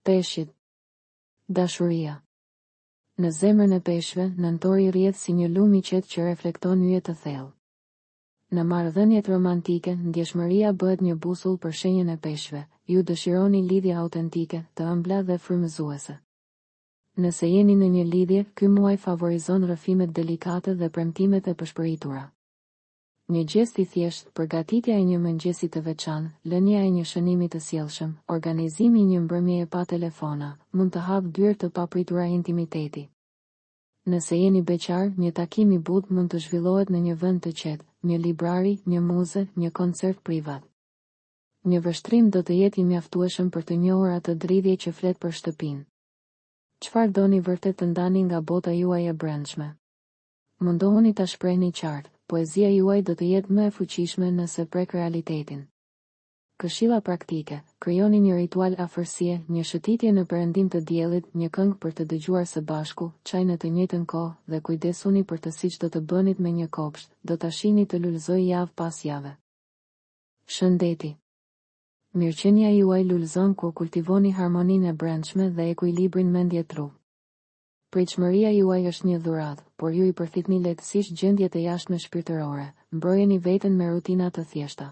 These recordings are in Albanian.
Peshqit. Dashuria. Në zemrën e peshqve, nëntori rrjedh si një lum i qetë që reflekton yje të thellë. Në marrëdhëniet romantike, ndjeshmëria bëhet një busull për shenjën e peshqve. Ju dëshironi lidhje autentike, të ëmbla dhe frymëzuese. Nëse jeni në një lidhje, ky muaj favorizon rrëfimet delikate dhe premtimet e përshpëritura. Një gjest i thjesht, përgatitja e një mëngjesi të veçantë, lënia e një shënimi të sjellshëm, organizimi i një mbrëmjeje pa telefona, mund të hapë dyert të papritura intimiteti. Nëse jeni beqar, një takim i butë mund të zhvillohet në një vend të qetë, një librari, një muze, një koncert privat. Një vështrim do të jetë i mjaftueshëm për të njohur atë dridhje që flet për shtëpinë. Çfarë doni vërtet të ndani nga bota juaj e brendshme? Mundohuni ta shprehni qartë. Poezia juaj do të jetë më e fuqishme nëse prek realitetin. Këshilla praktike: krijoni një ritual afërsie, një shëtitje në perëndim të diellit, një këngë për të dëgjuar së bashku, çaj në të njëjtën kohë, dhe kujdesuni për të siç do të bënit me një kopsht, do ta shihni të lulëzoj javë pas jave. Shëndeti. Mirëqenia juaj lulëzon kur kultivoni harmoninë e brendshme dhe ekuilibrin mendje-trup. Pritshmëria juaj është një dhuratë, por ju i përfitni lehtësisht gjendjet e jashtme shpirtërore. Mbrojeni veten me rutina të thjeshta.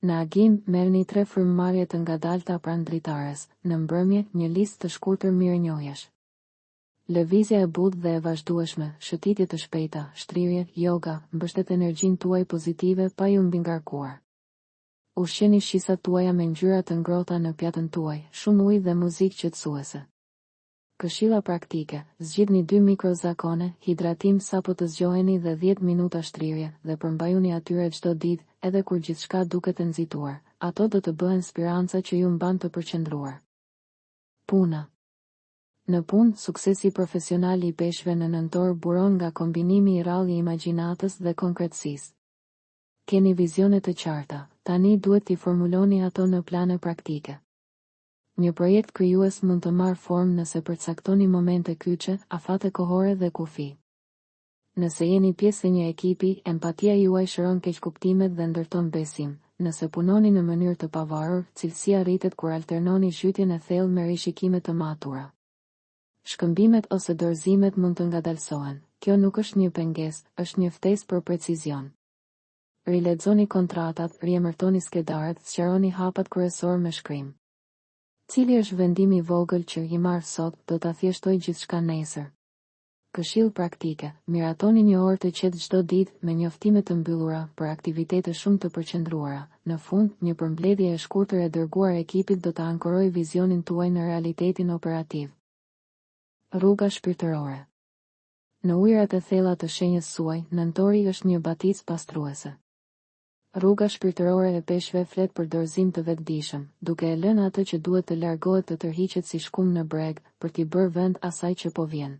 Në agim, merrni 3 frymëmarrje të ngadalta pranë dritares, në mbrëmje, një listë të shkurtër mirënjohjesh. Lëvizja e butë dhe e vazhdueshme, shëtitje të shpejta, shtrirje, yoga, mbështet energjinë tuaj pozitive pa ju mbingarkuar. Ushqeni shisat tuaja me ngjyra të ngrohta në pjatën tuaj, shumë ujë dhe muzikë qetësuese. Këshilla praktike: zgjidhni 2 mikrozakone, hidratim sapo të zgjoheni dhe 10 minuta shtrirje, dhe përmbajuni atyre çdo ditë, edhe kur gjithçka duket e nxituar. Ato do të bëhen spiranca që ju mban të përqendruar. Puna. Në punë, suksesi profesional i peshqve në nëntor buron nga kombinimi i rrallë i imagjinatës dhe konkretësisë. Keni vizione të qarta, tani duhet t'i formuloni ato në plane praktike. Një projekt krijues mund të marrë formë nëse përcaktoni momente kyçe, afate kohore dhe kufi. Nëse jeni pjesë e një ekipi, empatia juaj shëron keqkuptimet dhe ndërton besim. Nëse punoni në mënyrë të pavarur, cilësia rritet kur alternoni zhytjen e thellë me rishikime të matura. Shkëmbimet ose dorëzimet mund të ngadalsohen. Kjo nuk është një pengesë, është një ftesë për precizion. Rilexoni kontratat, riemërtoni skedarët, sqaroni hapat kryesor me shkrim. Cili është vendimi i vogël që i marr sot, do ta thjeshtoj gjithçka nesër. Këshill praktike: miratoni një orë të qetë çdo ditë me njoftime të mbyllura për aktivitete shumë të përqendruara. Në fund, një përmbledhje e shkurtër e dërguar ekipit do të ankorojë vizionin tuaj në realitetin operativ. Rruga shpirtërore. Në ujërat e thella të shenjës suaj, nëntori është një baticë pastruese. Rruga shpirtërore e peshqve flet për dorëzim të vetëdijshëm, duke e lënë atë që duhet të largohet të tërhiqet si shkum në breg, për t'i bërë vend asaj që po vjen.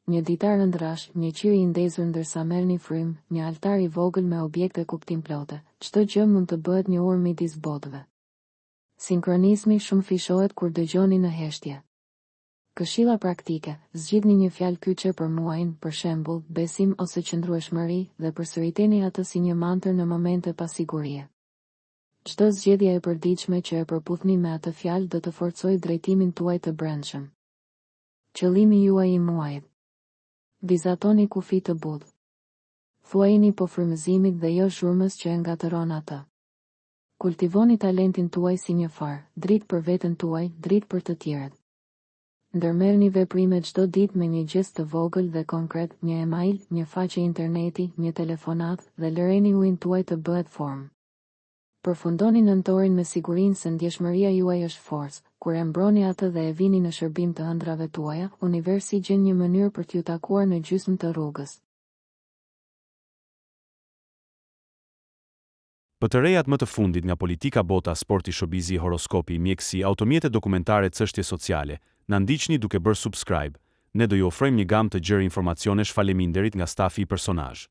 Një ditar ëndrash, një qiri i ndezur ndërsa merrni frym, një altar i vogël me objekte kuptimplote, çdo gjë mund të bëhet një urë midis botëve. Sinkronizmi shumë fishohet kur dëgjoni në heshtje. Këshilla praktike: zgjidhni një fjalë kyçe për muajin, për shembull, besim ose qëndrueshmëri, dhe përsëriteni atë si një mantër në momente pasigurie. Çdo zgjedhje e përditshme që e përputhni me atë fjalë do të forcojë drejtimin tuaj të brendshëm. Qëllimi juaj i muajit. Vizatoni kufi të butë. Thuajini po frymëzimit dhe jo zhurmës që e ngatëron atë. Kultivoni talentin tuaj si një far, dritë për veten tuaj, dritë për të tjerët. Ndërmerrni veprime çdo ditë me një gest të vogël dhe konkret, një email, një faqe interneti, një telefonat, dhe lëreni ujin tuaj të bëhet formë. Përfundoni nëntorin me sigurinë se ndjeshmëria juaj është forcë. Kur e mbroni atë dhe e vini në shërbim të ëndrave tuaja, universi gjen një mënyrë për t'ju takuar në gjysmë të rrugës. Për të rejat më të fundit nga politika, bota, sporti, showbizi, horoskopi, mjekësi, automjete dokumentare, çështje sociale, na ndiqni duke bërë subscribe. Ne do ju ofrojmë një gamë të gjerë informacionesh faleminderit nga stafi i personazh.